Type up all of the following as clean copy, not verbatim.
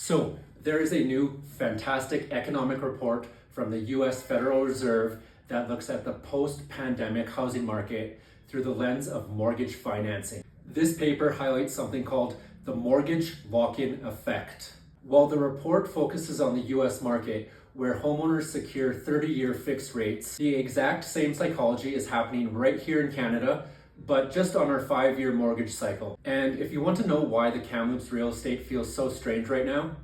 So there is a new fantastic economic report from the US Federal Reserve that looks at the post-pandemic housing market through the lens of mortgage financing. This paper highlights something called the mortgage lock-in effect. While the report focuses on the US market, where homeowners secure 30-year fixed rates, the exact same psychology is happening right here in Canada, but just on our 5-year mortgage cycle. And if you want to know why the Kamloops real estate feels so strange right now,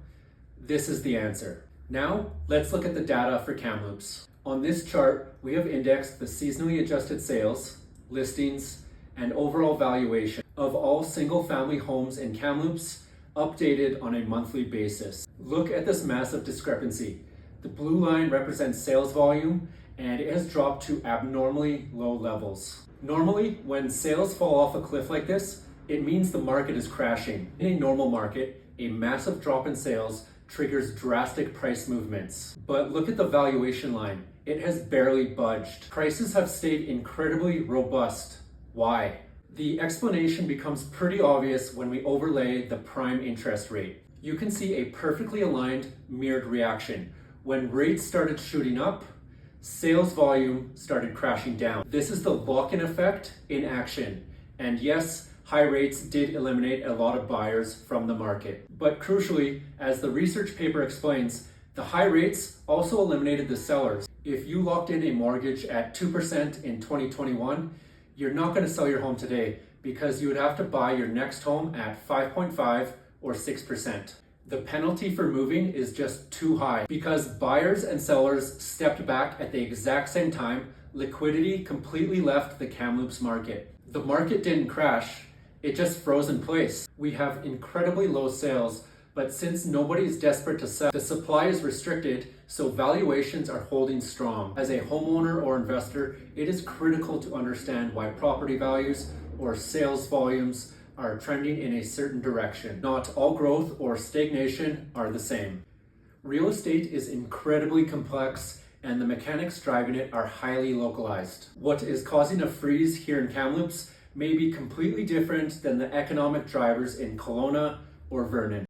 this is the answer. Now, let's look at the data for Kamloops. On this chart, we have indexed the seasonally adjusted sales, listings, and overall valuation of all single-family homes in Kamloops, updated on a monthly basis. Look at this massive discrepancy. The blue line represents sales volume, and it has dropped to abnormally low levels. Normally, when sales fall off a cliff like this, it means the market is crashing. In a normal market, a massive drop in sales triggers drastic price movements. But look at the valuation line. It has barely budged. Prices have stayed incredibly robust. Why? The explanation becomes pretty obvious when we overlay the prime interest rate. You can see a perfectly aligned mirrored reaction. When rates started shooting up, sales volume started crashing down. This is the lock-in effect in action. And yes, high rates did eliminate a lot of buyers from the market. But crucially, as the research paper explains, the high rates also eliminated the sellers. If you locked in a mortgage at 2% in 2021, you're not going to sell your home today because you would have to buy your next home at 5.5 or 6%. The penalty for moving is just too high because buyers and sellers stepped back at the exact same time. Liquidity completely left the Kamloops market. The market didn't crash, it just froze in place. We have incredibly low sales, but since nobody is desperate to sell, the supply is restricted, so valuations are holding strong. As a homeowner or investor, it is critical to understand why property values or sales volumes are trending in a certain direction. Not all growth or stagnation are the same. Real estate is incredibly complex, and the mechanics driving it are highly localized. What is causing a freeze here in Kamloops may be completely different than the economic drivers in Kelowna or Vernon.